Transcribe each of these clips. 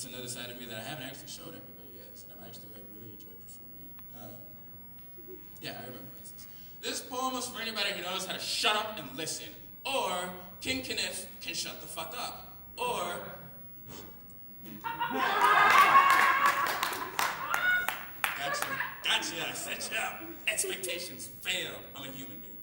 That's another side of me that I haven't actually showed everybody yet, so I actually like really enjoy performing. Yeah, I remember this. This poem is for anybody who knows how to shut up and listen, or King Kaniff can shut the fuck up, or Gotcha, I set you up. Expectations failed. I'm a human being.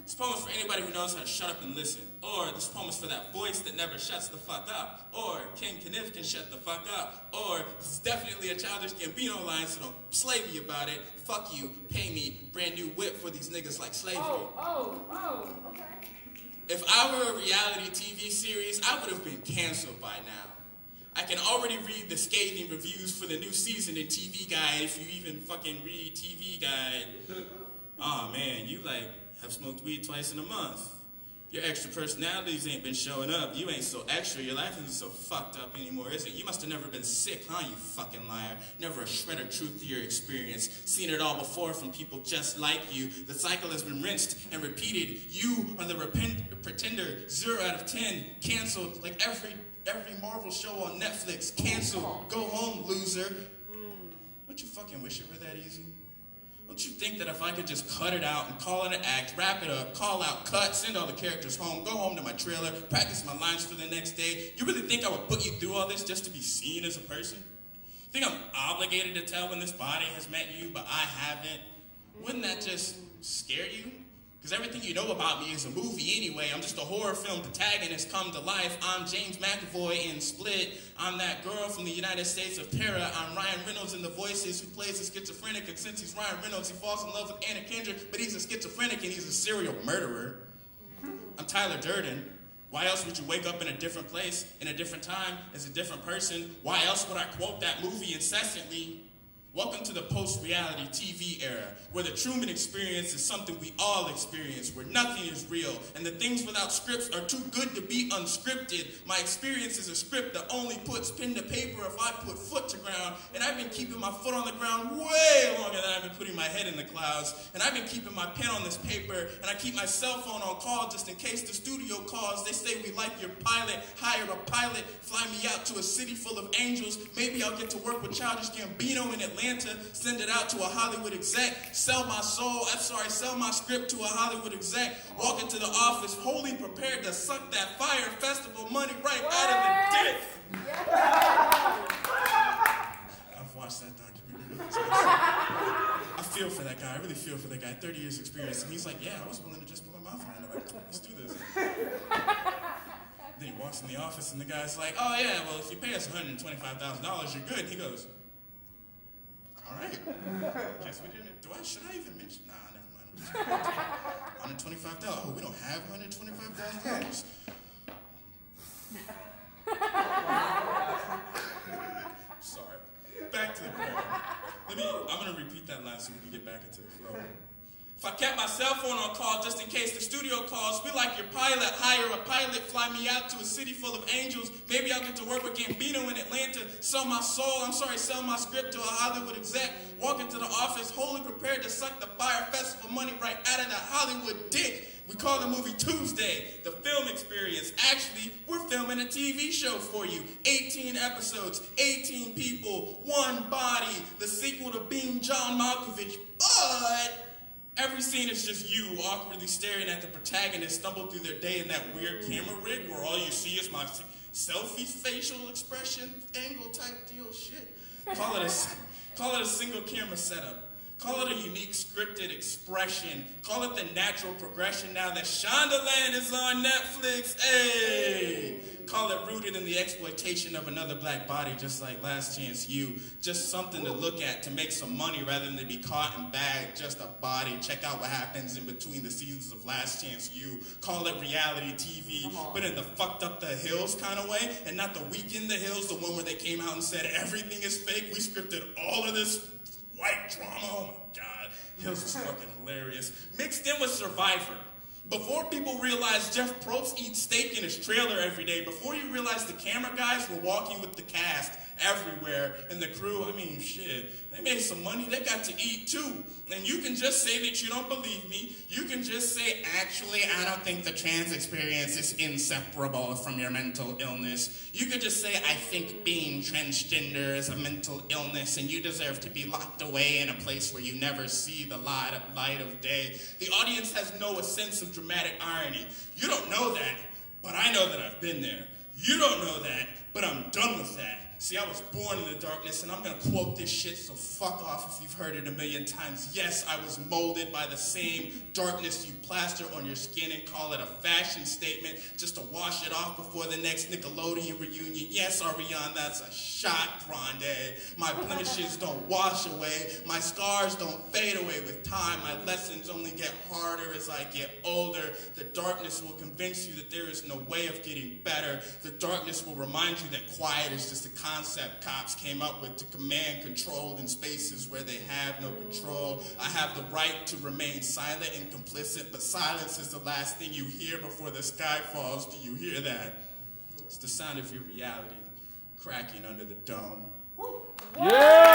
This poem is for anybody who knows how to shut up and listen. Or this poem is for that voice that never shuts the fuck up. Or King Kaniff can shut the fuck up. Or this is definitely a Childish Gambino line, so don't slay me about it. Fuck you, pay me, brand new whip for these niggas like slavery. Okay. If I were a reality TV series, I would have been canceled by now. I can already read the scathing reviews for the new season in TV Guide, if you even fucking read TV Guide. Aw, man, you have smoked weed twice in a month. Your extra personalities ain't been showing up. You ain't so extra. Your life isn't so fucked up anymore, is it? You must have never been sick, huh, you fucking liar? Never a shred of truth to your experience. Seen it all before from people just like you. The cycle has been rinsed and repeated. You are the pretender. 0 out of 10. Canceled like every Marvel show on Netflix. Canceled. Go home, loser. Don't you fucking wish it were that easy? Don't you think that if I could just cut it out and call it an act, wrap it up, call out, cut, send all the characters home, go home to my trailer, practice my lines for the next day, you really think I would put you through all this just to be seen as a person? You think I'm obligated to tell when this body has met you, but I haven't? Wouldn't that just scare you? Because everything you know about me is a movie anyway. I'm just a horror film protagonist come to life. I'm James McAvoy in Split. I'm that girl from the United States of Terror. I'm Ryan Reynolds in The Voices, who plays a schizophrenic, and since he's Ryan Reynolds, he falls in love with Anna Kendrick, but he's a schizophrenic and he's a serial murderer. I'm Tyler Durden. Why else would you wake up in a different place, in a different time, as a different person? Why else would I quote that movie incessantly? Welcome to the post-reality TV era, where the Truman Experience is something we all experience, where nothing is real, and the things without scripts are too good to be unscripted. My experience is a script that only puts pen to paper if I put foot to ground, and I've been keeping my foot on the ground way longer than I've been putting my head in the clouds, and I've been keeping my pen on this paper, and I keep my cell phone on call just in case the studio calls. They say we like your pilot, hire a pilot, fly me out to a city full of angels. Maybe I'll get to work with Childish Gambino in Atlanta, send it out to a Hollywood exec, sell my script to a Hollywood exec, walk into the office wholly prepared to suck that Fire Festival money right out of the dick. I've watched that documentary. I feel for that guy. I really feel for that guy. 30 years experience. And he's like, yeah, I was willing to just put my mouth on it. Like, let's do this. Then he walks in the office and the guy's like, oh yeah, well, if you pay us $125,000, you're good. And he goes, all right. Guess we didn't. Should I even mention? Nah, never mind. $125,000. Oh, we don't have $125,000. Sorry. Back to the poem. I'm gonna repeat that line so we can get back into the flow. If I kept my cell phone on call just in case the studio calls, we like your pilot, hire a pilot, fly me out to a city full of angels. Maybe I'll get to work with Gambino in Atlanta, sell my script to a Hollywood exec, walk into the office wholly prepared to suck the Fire Festival money right out of that Hollywood dick. We call the movie Tuesday, the film experience. Actually, we're filming a TV show for you. 18 episodes, 18 people, one body, the sequel to Being John Malkovich, but every scene is just you awkwardly staring at the protagonist stumble through their day in that weird camera rig where all you see is my selfie facial expression angle type deal shit. Call it a single camera setup. Call it a unique scripted expression. Call it the natural progression now that Shondaland is on Netflix. Hey! Call it rooted in the exploitation of another black body, just like Last Chance U. Just something to look at to make some money rather than to be caught and bagged. Just a body. Check out what happens in between the seasons of Last Chance U. Call it reality TV, but in the fucked up the hills kind of way, and not the Week in the Hills, the one where they came out and said everything is fake. We scripted all of this white drama. Oh my God. Hills was fucking hilarious. Mixed in with Survivor. Before people realized Jeff Probst eats steak in his trailer every day, before you realized the camera guys were walking with the cast, everywhere. And the crew, I mean, shit, they made some money. They got to eat too. And you can just say that you don't believe me. You can just say, actually, I don't think the trans experience is inseparable from your mental illness. You could just say, I think being transgender is a mental illness and you deserve to be locked away in a place where you never see the light of day. The audience has no sense of dramatic irony. You don't know that, but I know that I've been there. You don't know that, but I'm done with that. See, I was born in the darkness, and I'm going to quote this shit, so fuck off if you've heard it a million times. Yes, I was molded by the same darkness you plaster on your skin and call it a fashion statement just to wash it off before the next Nickelodeon reunion. Yes, Ariane, that's a shot, Grande. My blemishes don't wash away. My scars don't fade away with time. My lessons only get harder as I get older. The darkness will convince you that there is no way of getting better. The darkness will remind you that quiet is just a concept cops came up with to command control in spaces where they have no control. I have the right to remain silent and complicit, but silence is the last thing you hear before the sky falls. Do you hear that? It's the sound of your reality cracking under the dome. Yeah!